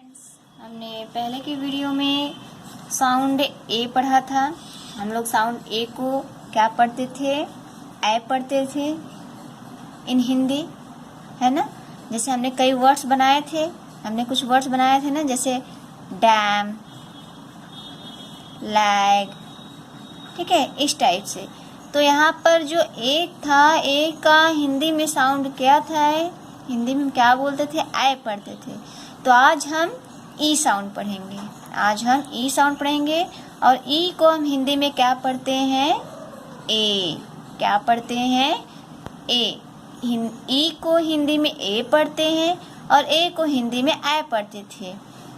Friends, हमने पहले की वीडियो में साउंड ए पढ़ा था। हम लोग साउंड ए को क्या पढ़ते थे? ए पढ़ते थे इन हिंदी, है ना। जैसे हमने कई वर्ड्स बनाए थे, कुछ वर्ड्स बनाए थे ना, जैसे डैम, लैग, ठीक है, इस टाइप से। तो यहाँ पर जो ए था, ए का हिंदी में साउंड क्या था? हिंदी में क्या बोलते थे? ए पढ़ते थे। तो आज हम ई साउंड पढ़ेंगे। और ई को हम हिंदी में क्या पढ़ते हैं? ए। क्या पढ़ते हैं? ए। ई को हिंदी में ए पढ़ते हैं और ए को हिंदी में ए पढ़ते थे।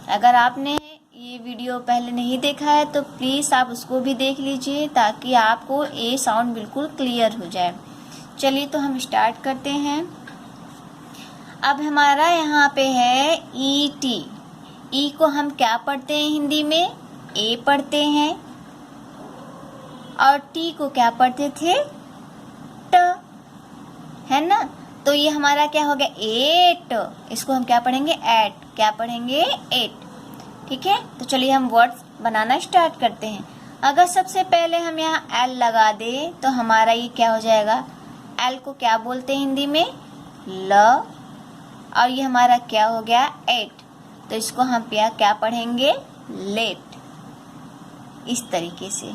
अगर आपने ये वीडियो पहले नहीं देखा है तो प्लीज़ आप उसको भी देख लीजिए, ताकि आपको ए साउंड बिल्कुल क्लियर हो जाए। चलिए तो हम स्टार्ट करते हैं। अब हमारा यहाँ पे है ई टी। ई को हम क्या पढ़ते हैं हिंदी में? ए पढ़ते हैं। और टी को क्या पढ़ते थे? ट, है ना। तो ये हमारा क्या हो गया? एट। इसको हम क्या पढ़ेंगे? एट। क्या पढ़ेंगे? एट। ठीक है, तो चलिए हम वर्ड्स बनाना स्टार्ट करते हैं। अगर सबसे पहले हम यहाँ एल लगा दे तो हमारा ये क्या हो जाएगा? एल को क्या बोलते हैं हिंदी में? ल। और ये हमारा क्या हो गया? एट। तो इसको हम क्या पढ़ेंगे? लेट। इस तरीके से,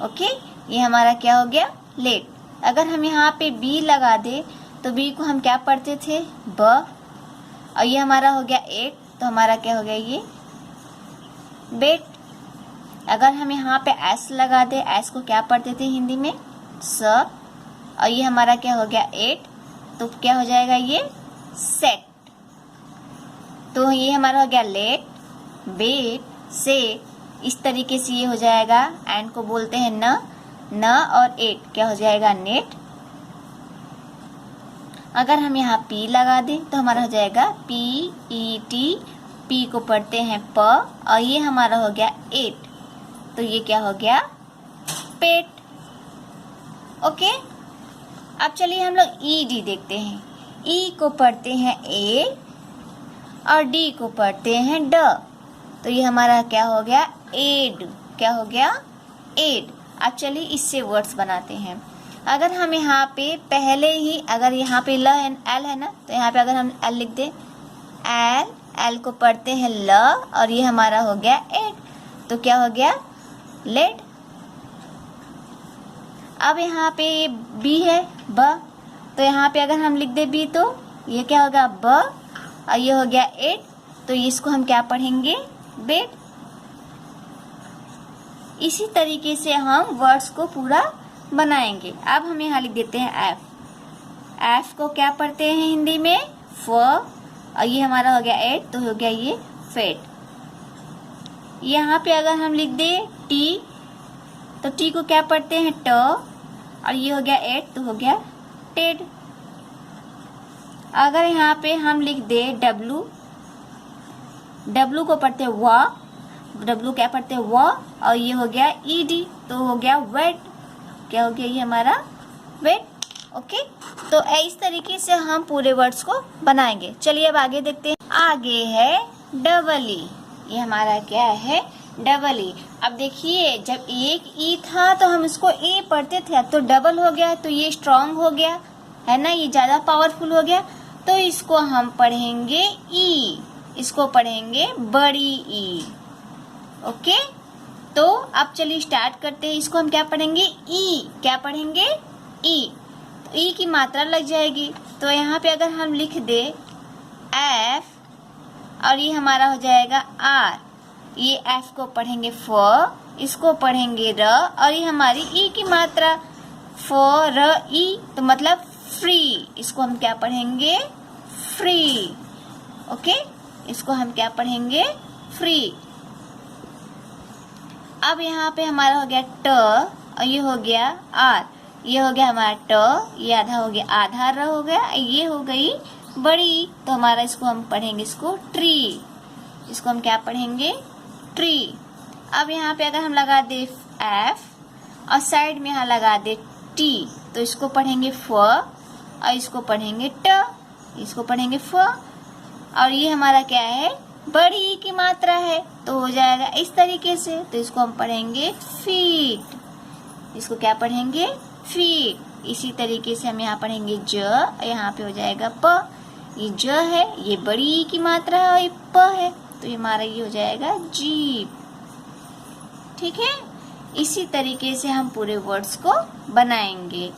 ओके। ये हमारा क्या हो गया? लेट। अगर हम यहाँ पे बी लगा दे तो बी को हम क्या पढ़ते थे? ब। और ये हमारा हो गया एट, तो हमारा क्या हो गया? ये बेट। अगर हम यहाँ पे एस लगा दे, एस को क्या पढ़ते थे हिंदी में? स। और ये हमारा क्या हो गया? एट, तो क्या हो जाएगा? ये सेट। तो ये हमारा हो गया लेट, बेट, सेट। इस तरीके से ये हो जाएगा। एंड को बोलते हैं न। न और एट क्या हो जाएगा? नेट। अगर हम यहाँ पी लगा दें तो हमारा हो जाएगा पी ई टी। पी को पढ़ते हैं प, और ये हमारा हो गया एट, तो ये क्या हो गया? पेट। ओके। अब चलिए हम लोग ई डी देखते हैं। ई को पढ़ते हैं ए और डी को पढ़ते हैं ड, तो ये हमारा क्या हो गया? एड। क्या हो गया? एड। अब चलिए इससे वर्ड्स बनाते हैं। अगर हम यहाँ पे पहले ही, अगर यहाँ पे ल है, एल है ना, तो यहाँ पे अगर हम एल लिख दें, एल, एल को पढ़ते हैं ल, और ये हमारा हो गया एड, तो क्या हो गया? लेड। अब यहाँ पे ये बी है, ब, तो यहाँ पे अगर हम लिख दे बी तो ये क्या होगा? ब, और ये हो गया एट, तो इसको हम क्या पढ़ेंगे? बेड। इसी तरीके से हम वर्ड्स को पूरा बनाएंगे। अब हम यहाँ लिख देते हैं एफ। एफ को क्या पढ़ते हैं हिंदी में? फ, और ये हमारा हो गया एट, तो हो गया ये फेट। यहाँ पे अगर हम लिख दे टी, तो टी को क्या पढ़ते हैं? ट, और ये हो गया एट, तो हो गया टेड। अगर यहाँ पे हम लिख दे डब्लू, डब्लू को पढ़ते हैं व, डब्लू क्या पढ़ते हैं? व, और ये हो गया ई डी, तो हो गया वेट। क्या हो गया? ये हमारा वेट। ओके, तो इस तरीके से हम पूरे वर्ड्स को बनाएंगे। चलिए अब आगे देखते हैं। आगे है डबल ई। ये हमारा क्या है? Double E. अब देखिए, जब एक ई था तो हम इसको ए पढ़ते थे, अब तो डबल हो गया, तो ये स्ट्रांग हो गया, है ना, ये ज्यादा पावरफुल हो गया, तो इसको हम पढ़ेंगे ई। इसको पढ़ेंगे बड़ी ई। ओके, तो अब चलिए स्टार्ट करते हैं। इसको हम क्या पढ़ेंगे? ई। क्या पढ़ेंगे? ई। तो ई की मात्रा लग जाएगी, तो यहाँ पे अगर हम लिख दे एफ, और ये हमारा हो जाएगा आर, ये एफ को पढ़ेंगे फ, इसको पढ़ेंगे र, और ये हमारी ई की मात्रा फ र ई, तो मतलब फ्री। इसको हम क्या पढ़ेंगे? फ्री। ओके, इसको हम क्या पढ़ेंगे? फ्री। अब यहाँ पे हमारा हो गया ट, और ये हो गया आर, ये हो गया हमारा ट, ये आधा हो गया, आधा र हो गया, ये हो गई बड़ी, तो हमारा इसको हम पढ़ेंगे इसको ट्री। इसको हम क्या पढ़ेंगे? ट्री। अब यहाँ पे अगर हम लगा दे एफ और साइड में यहाँ लगा दे टी, तो इसको पढ़ेंगे फ, और इसको पढ़ेंगे ट, इसको पढ़ेंगे फ, और ये हमारा क्या है? बड़ी की मात्रा है तो हो जाएगा इस तरीके से, तो इसको हम पढ़ेंगे फीट। इसको क्या पढ़ेंगे? फीट। इसी तरीके से हम यहाँ पढ़ेंगे ज, यहाँ पे हो जाएगा प। ये ज है, ये बड़ी की मात्रा है और ये प है, तो ये हमारा ये हो जाएगा जीप। ठीक है, इसी तरीके से हम पूरे वर्ड्स को बनाएंगे।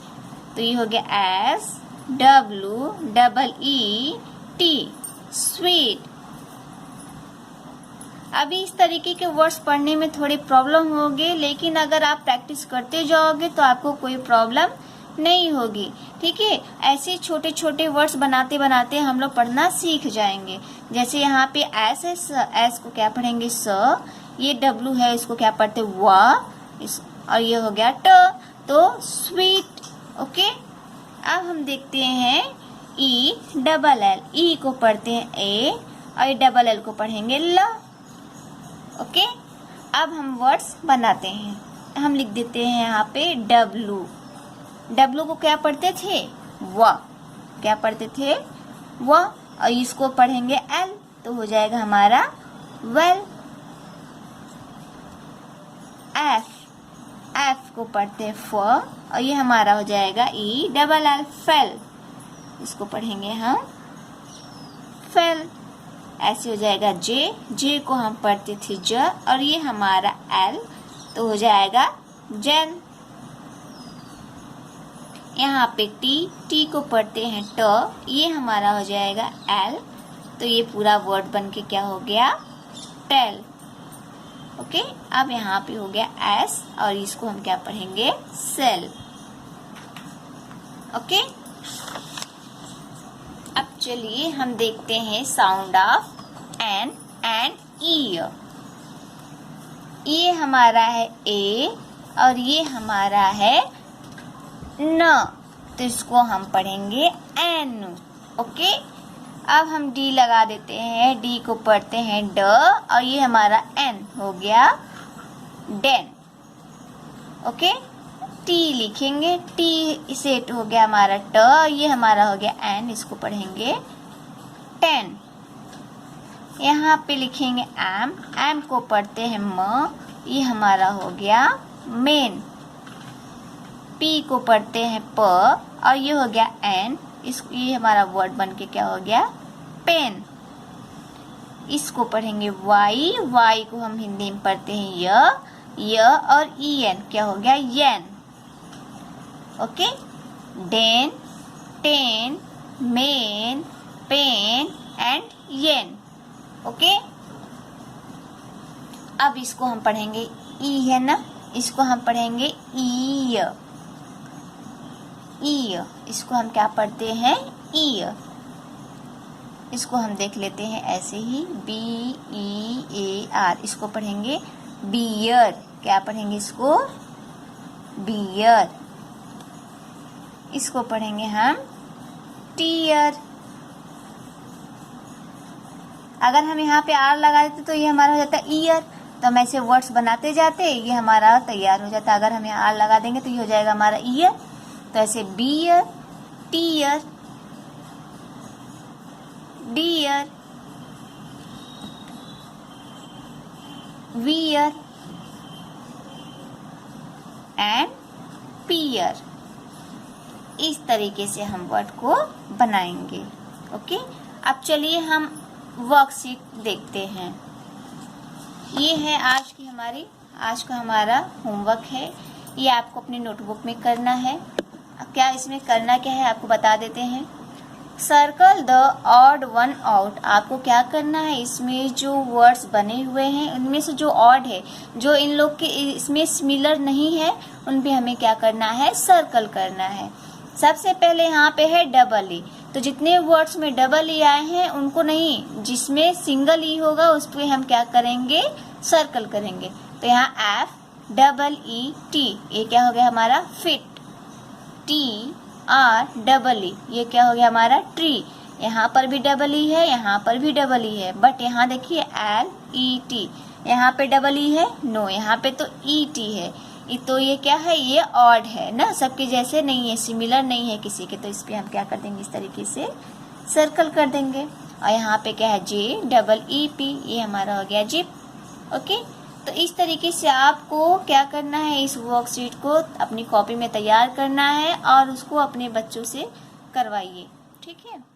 तो ये हो गया S W double E T, sweet. अभी इस तरीके के वर्ड्स पढ़ने में थोड़ी प्रॉब्लम होगी, लेकिन अगर आप प्रैक्टिस करते जाओगे तो आपको कोई प्रॉब्लम नहीं होगी। ठीक है, ऐसे छोटे छोटे वर्ड्स बनाते बनाते हम लोग पढ़ना सीख जाएंगे। जैसे यहाँ पे एस है, एस को क्या पढ़ेंगे? स। ये डब्ल्यू है, इसको क्या पढ़ते? व। और ये हो गया ट, तो स्वीट। ओके, अब हम देखते हैं ई डबल एल। ई को पढ़ते हैं ए और डबल एल को पढ़ेंगे ल। ओके, अब हम वर्ड्स बनाते हैं। हम लिख देते हैं यहाँ पे डब्लू। डब्लू को क्या पढ़ते थे? व। क्या पढ़ते थे? व। और इसको पढ़ेंगे एल, तो हो जाएगा हमारा वेल। एफ। एफ को पढ़ते हैं फ और ये हमारा हो जाएगा ई डबल एल, फेल। इसको पढ़ेंगे हम फेल। ऐसे हो जाएगा जे। जे को हम पढ़ते थे ज और ये हमारा एल, तो हो जाएगा जेल। यहाँ पे टी। टी को पढ़ते हैं ट, ये हमारा हो जाएगा एल, तो ये पूरा वर्ड बन के क्या हो गया? टेल। ओके, अब यहाँ पे हो गया एस और इसको हम क्या पढ़ेंगे? सेल। ओके, अब चलिए हम देखते हैं साउंड ऑफ एन एंड ई। ये हमारा है ए और ये हमारा है न, तो इसको हम पढ़ेंगे एन। ओके, अब हम डी लगा देते हैं। डी को पढ़ते हैं ड और ये हमारा एन हो गया डेन। ओके, टी लिखेंगे। टी सेट हो गया हमारा ट, ये हमारा हो गया एन, इसको पढ़ेंगे टेन। यहाँ पे लिखेंगे एम। एम को पढ़ते हैं म, ये हमारा हो गया मेन। पी को पढ़ते हैं प और ये हो गया एन, ये हमारा वर्ड बन के क्या हो गया? पेन। इसको पढ़ेंगे वाई। वाई को हम हिंदी में पढ़ते हैं य और ई एन, क्या हो गया? Yen. Okay, den, ten, men, pen and yen. Okay, अब इसको हम पढ़ेंगे ई है ना, इसको हम पढ़ेंगे ई। ई, इसको हम क्या पढ़ते हैं? ई। इसको हम देख लेते हैं ऐसे ही, बी ई ए आर, इसको पढ़ेंगे बियर। क्या पढ़ेंगे इसको? बियर। इसको पढ़ेंगे हम टीयर। अगर हम यहाँ पे आर लगा देते तो ये हमारा हो जाता है ईयर, तो हम ऐसे वर्ड्स बनाते जाते, ये हमारा तैयार हो जाता। अगर हम यहाँ आर लगा देंगे तो ये हो जाएगा हमारा ईयर। तो ऐसे bear, tear, dear, wear and pear. इस तरीके से हम वर्ड को बनाएंगे। ओके, अब चलिए हम वर्कशीट देखते हैं। ये है आज का हमारा होमवर्क है। ये आपको अपनी नोटबुक में करना है। क्या इसमें करना क्या है आपको बता देते हैं। Circle the odd one out. आपको क्या करना है, इसमें जो वर्ड्स बने हुए हैं उनमें से जो ऑड है, जो इन लोग के इसमें सिमिलर नहीं है, उन पे हमें क्या करना है? सर्कल करना है। सबसे पहले यहाँ पे है डबल ई, तो जितने वर्ड्स में डबल ई आए हैं उनको नहीं, जिसमें सिंगल ई होगा उस पर हम क्या करेंगे? सर्कल करेंगे। तो यहाँ एफ डबल ई टी, ये क्या हो गया हमारा? Fit. T R double E, ये क्या हो गया हमारा? ट्री। यहाँ पर भी डबल ई है, यहाँ पर भी डबल ई है, बट यहाँ देखिए एल ई टी, यहाँ पे डबल ई है? नो, यहाँ पे तो ई टी है। तो ये क्या है? ये ऑड है ना, सबके जैसे नहीं है, सिमिलर नहीं है किसी के, तो इस पे हम क्या कर देंगे? इस तरीके से सर्कल कर देंगे। और यहाँ पे क्या है JEEP, ये हमारा हो गया जिप। ओके, तो इस तरीके से आपको क्या करना है, इस वर्कशीट को अपनी कॉपी में तैयार करना है और उसको अपने बच्चों से करवाइए। ठीक है।